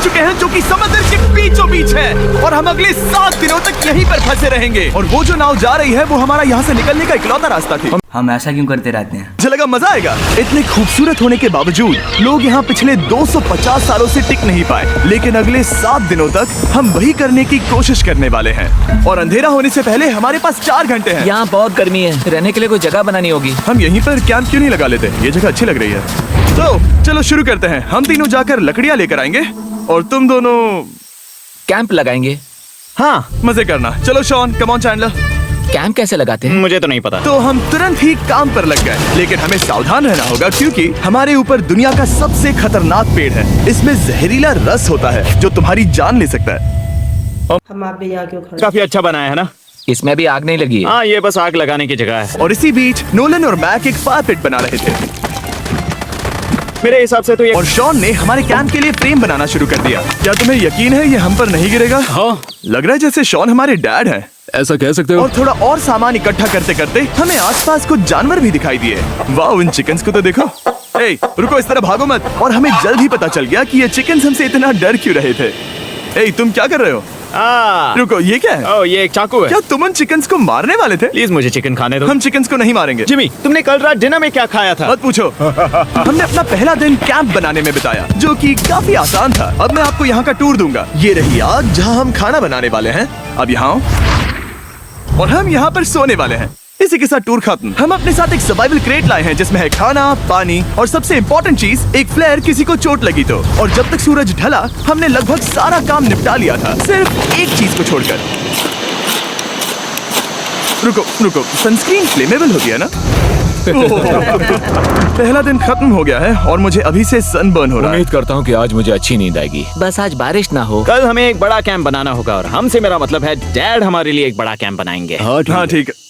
चुके हैं जो कि समुद्र के बीचों बीच है, और हम अगले 7 दिनों तक यहीं पर फंसे रहेंगे। और वो जो नाव जा रही है वो हमारा यहाँ से निकलने का इकलौता रास्ता थी। हम ऐसा क्यों करते रहते हैं? मुझे लगा मजा आएगा। इतने खूबसूरत होने के बावजूद लोग यहाँ पिछले 250 सालों से टिक नहीं पाए, लेकिन अगले 7 दिनों तक हम वही करने की कोशिश करने वाले हैं। और अंधेरा होने से पहले हमारे पास 4 घंटे हैं। यहाँ बहुत गर्मी है, रहने के लिए कोई जगह बनानी होगी। हम यहीं पर कैंप क्यों नहीं लगा लेते? ये जगह अच्छी लग रही है। तो चलो शुरू करते हैं। हम तीनों जाकर लकड़ियाँ लेकर आएंगे और तुम दोनों कैंप लगाएंगे। हाँ, मजे करना। चलो Shawn, come on Chandler. Camp कैसे लगाते हैं? मुझे तो नहीं पता। तो हम तुरंत ही काम पर लग गए, लेकिन हमें सावधान रहना होगा क्योंकि हमारे ऊपर दुनिया का सबसे खतरनाक पेड़ है। इसमें जहरीला रस होता है जो तुम्हारी जान ले सकता है। हम आप भी यहाँ क्यों खड़े? काफी अच्छा बनाया है ना? इसमें भी आग नहीं लगी है। हाँ, ये बस आग लगाने की जगह है। और इसी बीच नोलन और मैक एक फायर पिट बना रहे थे। मेरे हिसाब से तो ये और शॉन ने हमारे कैंप के लिए फ्रेम बनाना शुरू कर दिया। क्या तुम्हें यकीन है ये हम पर नहीं गिरेगा? हाँ, लग रहा है जैसे शॉन हमारे डैड हैं। ऐसा कह सकते हो। और थोड़ा और सामान इकट्ठा करते करते हमें आसपास कुछ जानवर भी दिखाई दिए। वाह, इन चिकन्स को तो देखो। ए, रुको, इस तरह भागो मत। और हमें जल्द ही पता चल गया कि ये चिकन्स हमसे इतना डर क्यों रहे थे। ए, तुम क्या कर रहे हो? रुको, ये क्या है? ओह, ये एक चाकू है। क्या तुम उन चिकन्स को मारने वाले थे? प्लीज मुझे चिकन खाने दो। हम चिकन्स को नहीं मारेंगे। जिमी, तुमने कल रात डिनर में क्या खाया था? मत पूछो। हमने अपना पहला दिन कैंप बनाने में बिताया, जो कि काफी आसान था। अब मैं आपको यहाँ का टूर दूंगा। ये रही आग जहाँ हम खाना बनाने वाले हैं। अब यहाँ आओ। और हम यहाँ पर सोने वाले हैं। इसी के साथ टूर खत्म। हम अपने साथ एक सर्वाइवल क्रेट लाए हैं जिसमें है खाना, पानी और सबसे इम्पोर्टेंट चीज, एक फ्लेयर किसी को चोट लगी तो। और जब तक सूरज ढला हमने लगभग सारा काम निपटा लिया था, सिर्फ एक चीज को छोड़कर। रुको, सनस्क्रीन फ्लेमेबल होती है ना? पहला दिन खत्म हो गया है और मुझे अभी से सनबर्न हो रहा है। उम्मीद करता हूँ कि आज मुझे अच्छी नींद आएगी। बस आज बारिश ना हो। कल हमें एक बड़ा कैंप बनाना होगा, और हमसे मेरा मतलब है डैड हमारे लिए एक बड़ा कैंप बनाएंगे। हाँ ठीक है।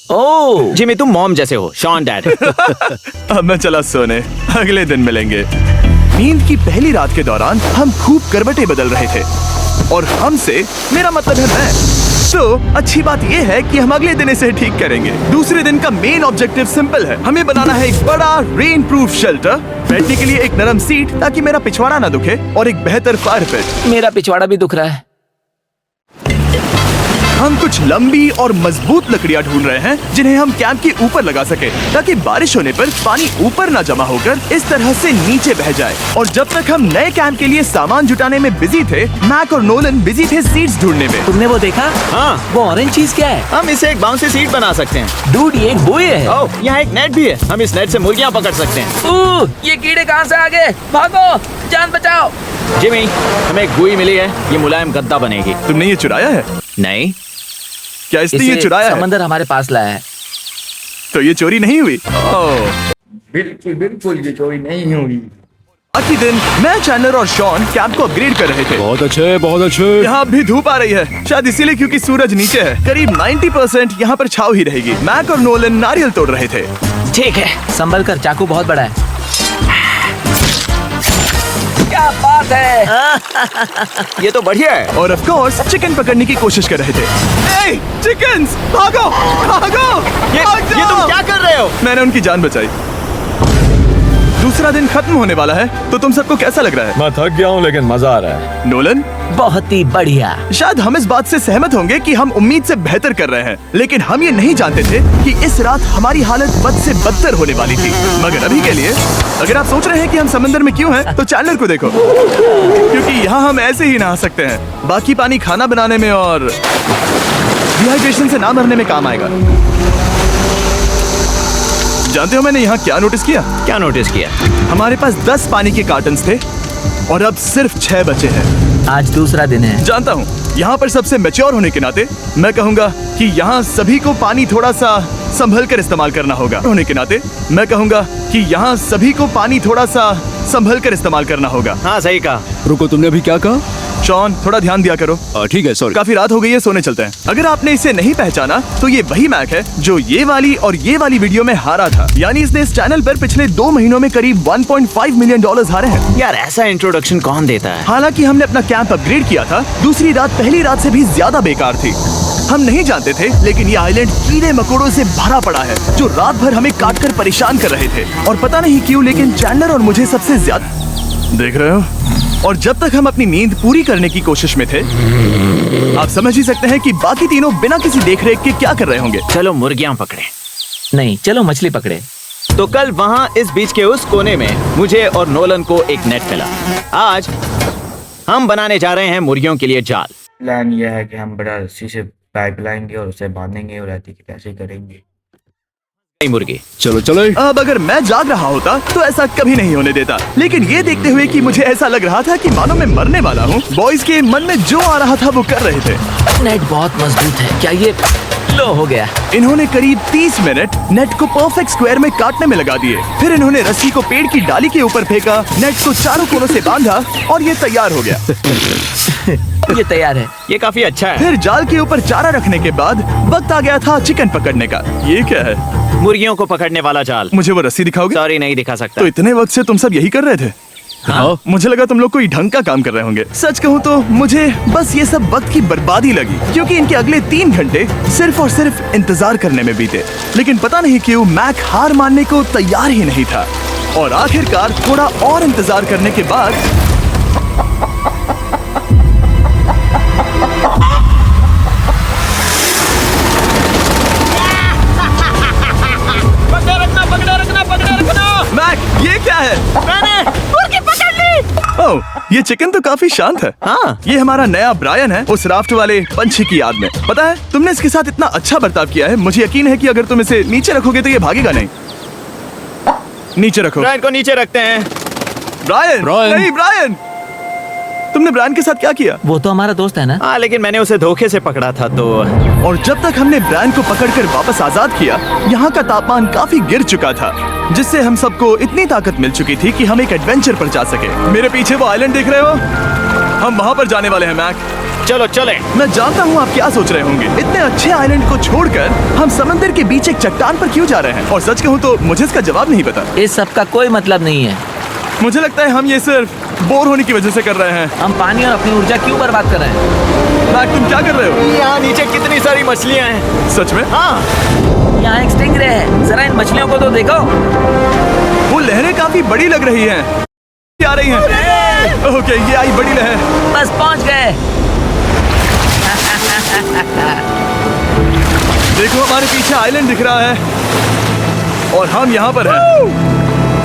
ओह, जिमी, तुम मॉम जैसे हो। Shawn dad. अब मैं चला सोने, अगले दिन मिलेंगे। नींद की पहली रात के दौरान हम खूब करवटें बदल रहे थे, और हमसे मेरा मतलब है मैं। तो अच्छी बात यह है कि हम अगले दिन इसे ठीक करेंगे। दूसरे दिन का मेन ऑब्जेक्टिव सिंपल है। हमें बनाना है एक बड़ा रेन प्रूफ शेल्टर, बैठने के लिए एक नरम सीट ताकि मेरा पिछवाड़ा ना दुखे, और एक बेहतर फायर पिट। मेरा पिछवाड़ा भी दुख रहा है। हम कुछ लंबी और मजबूत लकड़ियां ढूंढ रहे हैं जिन्हें हम कैंप के ऊपर लगा सके, ताकि बारिश होने पर पानी ऊपर ना जमा होकर इस तरह से नीचे बह जाए। और जब तक हम नए कैंप के लिए सामान जुटाने में बिजी थे, मैक और नोलन बिजी थे सीड्स ढूंढने में। तुमने वो देखा? हाँ, वो ऑरेंज चीज क्या है? हम इसे एक बाउंसी सीट बना सकते हैं। डूड, ये एक बुए है। ओह, यहाँ एक नेट भी है। हम इस नेट से मुर्गियाँ पकड़ सकते हैं। ये कीड़े कहाँ से आ गए? भागो, जान बचाओ। जिमी, हमें एक बुई मिली है। ये मुलायम गद्दा बनेगी। तुमने ये चुराया है? नहीं। क्या इसने ये इसे चुराया है? समंदर हमारे पास लाया है। तो ये चोरी नहीं हुई? बिल्कुल ये चोरी नहीं हुई। बाकी दिन मैं, चैंडलर और शॉन कैंप को अपग्रेड कर रहे थे। बहुत अच्छे, बहुत अच्छे। यहाँ भी धूप आ रही है, शायद इसीलिए क्योंकि सूरज नीचे है। करीब 90% यहाँ पर छाव ही रहेगी। मैक और नोलन नारियल तोड़ रहे थे। ठीक है, संभल कर, चाकू बहुत बड़ा है। क्या बात है। ये तो बढ़िया है। और ऑफ कोर्स चिकन पकड़ने की कोशिश कर रहे थे। ए, चिकन्स, भागो, भागो! ये तुम क्या कर रहे हो? मैंने उनकी जान बचाई। दूसरा दिन खत्म होने वाला है, तो तुम सबको कैसा लग रहा है? मैं थक गया हूँ लेकिन मजा आ रहा है। नोलन, बहुत ही बढ़िया। शायद हम इस बात से सहमत होंगे कि हम उम्मीद से बेहतर कर रहे हैं, लेकिन हम ये नहीं जानते थे कि इस रात हमारी हालत बद से बदतर होने वाली थी। मगर अभी के लिए, अगर आप सोच रहे हैं कि हम समंदर में क्यों हैं, तो चैंडलर को देखो, क्योंकि यहाँ हम ऐसे ही नहा सकते हैं। बाकी पानी खाना बनाने में और डिहाइड्रेशन से ना मरने में काम आएगा। जानते हो मैंने यहाँ क्या नोटिस किया? क्या नोटिस किया? हमारे पास 10 पानी के कार्टन्स थे और अब सिर्फ 6 बचे हैं। आज दूसरा दिन है। जानता हूँ, यहाँ पर सबसे मैच्योर होने के नाते मैं कहूँगा कि यहाँ सभी को पानी थोड़ा सा संभल कर इस्तेमाल करना होगा। होने के नाते मैं कहूँगा कि यहाँ सभी को पानी थोड़ा सा संभल कर इस्तेमाल करना होगा। हाँ, सही कहा। रुको, तुमने अभी क्या कहा? शॉन, थोड़ा ध्यान दिया करो। ठीक है, सॉरी। काफी रात हो गई है, सोने चलते हैं। अगर आपने इसे नहीं पहचाना तो ये वही मैक है जो ये वाली और ये वाली वीडियो में हारा था। यानी इसने इस चैनल पर पिछले 2 महीनों में करीब $1.5 मिलियन हारे हैं। यार, ऐसा इंट्रोडक्शन कौन देता है? हालांकि हमने अपना कैंप अपग्रेड किया था, दूसरी रात पहली रात से भी ज्यादा बेकार थी। हम नहीं जानते थे, लेकिन ये आइलैंड कीड़े मकोड़ों से भरा पड़ा है जो रात भर हमें काट कर परेशान कर रहे थे। और पता नहीं क्यों, लेकिन चैंडलर और मुझे सबसे ज्यादा देख रहे हो? और जब तक हम अपनी नींद पूरी करने की कोशिश में थे, आप समझ ही सकते हैं कि बाकी तीनों बिना किसी देखरेख के क्या कर रहे होंगे। चलो मुर्गियां पकड़े। नहीं, चलो मछली पकड़े। तो कल वहाँ इस बीच के उस कोने में मुझे और नोलन को एक नेट मिला। आज हम बनाने जा रहे हैं मुर्गियों के लिए जाल। प्लान यह है कि हम बड़ा रस्सी से पाइप लाएंगे और उसे बांधेंगे और रहती की कैसे करेंगे। नहीं मुर्गी। चलो चलो। अब अगर मैं जाग रहा होता तो ऐसा कभी नहीं होने देता, लेकिन ये देखते हुए कि मुझे ऐसा लग रहा था कि मानो मैं मरने वाला हूँ, बॉयज के मन में जो आ रहा था वो कर रहे थे। नेट बहुत मजबूत है। क्या ये लो हो गया? इन्होंने करीब 30 मिनट नेट को परफेक्ट स्क्वायर में काटने में लगा दिए। फिर इन्होंने रस्सी को पेड़ की डाली के ऊपर फेंका, नेट को चारों कोनों से बांधा और ये तैयार हो गया। ये तैयार है। ये काफी अच्छा है। फिर जाल के ऊपर चारा रखने के बाद वक्त आ गया था चिकन पकड़ने का। ये क्या है? मुर्गियों को पकड़ने वाला जाल। मुझे वो रस्सी दिखाओगे? सॉरी, नहीं दिखा सकता। तो इतने वक्त से तुम सब यही कर रहे थे? हाँ। मुझे लगा तुम लोग कोई ढंग का काम कर रहे होंगे। सच कहूँ तो मुझे बस ये सब वक्त की बर्बादी लगी, क्योंकि इनके अगले 3 घंटे सिर्फ और सिर्फ इंतजार करने में बीते। लेकिन पता नहीं क्यों मैक हार मानने को तैयार ही नहीं था, और आखिरकार थोड़ा और इंतजार करने के बाद मैक, ये क्या है? मुर्गी पकड़ ली। ओह, ये चिकन तो काफी शांत है। हाँ। ये हमारा नया ब्रायन है, उस राफ्ट वाले पंछी की याद में। पता है, तुमने इसके साथ इतना अच्छा बर्ताव किया है, मुझे यकीन है कि अगर तुम इसे नीचे रखोगे तो ये भागेगा नहीं। नीचे रखो। ब्रायन को नीचे रखते हैं। Brian, Brian. नहीं ब्रायन, तुमने ब्रायन के साथ क्या किया? वो तो हमारा दोस्त है ना। हाँ, लेकिन मैंने उसे धोखे से पकड़ा था तो। और जब तक हमने ब्रायन को पकड़कर वापस आजाद किया, यहाँ का तापमान काफी गिर चुका था, जिससे हम सबको इतनी ताकत मिल चुकी थी कि हम एक एडवेंचर पर जा सके। मेरे पीछे वो आइलैंड देख रहे हो? हम वहाँ पर जाने वाले हैं मैक। चलो चले। मैं जानता हूँ आप क्या सोच रहे होंगे, इतने अच्छे आइलैंड को छोड़कर हम समंदर के बीच एक चट्टान पर क्यों जा रहे हैं? और सच कहूँ तो मुझे इसका जवाब नहीं पता। इस सब का कोई मतलब नहीं है। मुझे लगता है हम ये सिर्फ बोर होने की वजह से कर रहे हैं। हम पानी और अपनी ऊर्जा क्यों बर्बाद कर रहे हैं? मैक, तुम क्या कर रहे हो? यहाँ नीचे कितनी सारी मछलियाँ हैं। सच में? हाँ। यहाँ एक स्टिंगरे है। जरा इन मछलियों को तो देखो। वो लहरें काफी बड़ी लग रही हैं। आ रही हैं। ओके, ये आई बड़ी लहर। बस पहुँच गए। देखो, हमारे पीछे आइलैंड दिख रहा है और हम यहाँ पर हैं।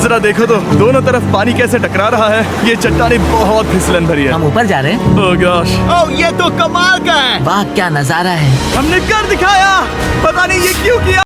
जरा देखो तो दोनों तरफ पानी कैसे टकरा रहा है। ये चट्टानें बहुत फिसलन भरी है। हम ऊपर जा रहे हैं। ओह गॉश, ओह, ये तो कमाल का है। वाह, क्या नजारा है। हमने कर दिखाया। पता नहीं ये क्यों किया।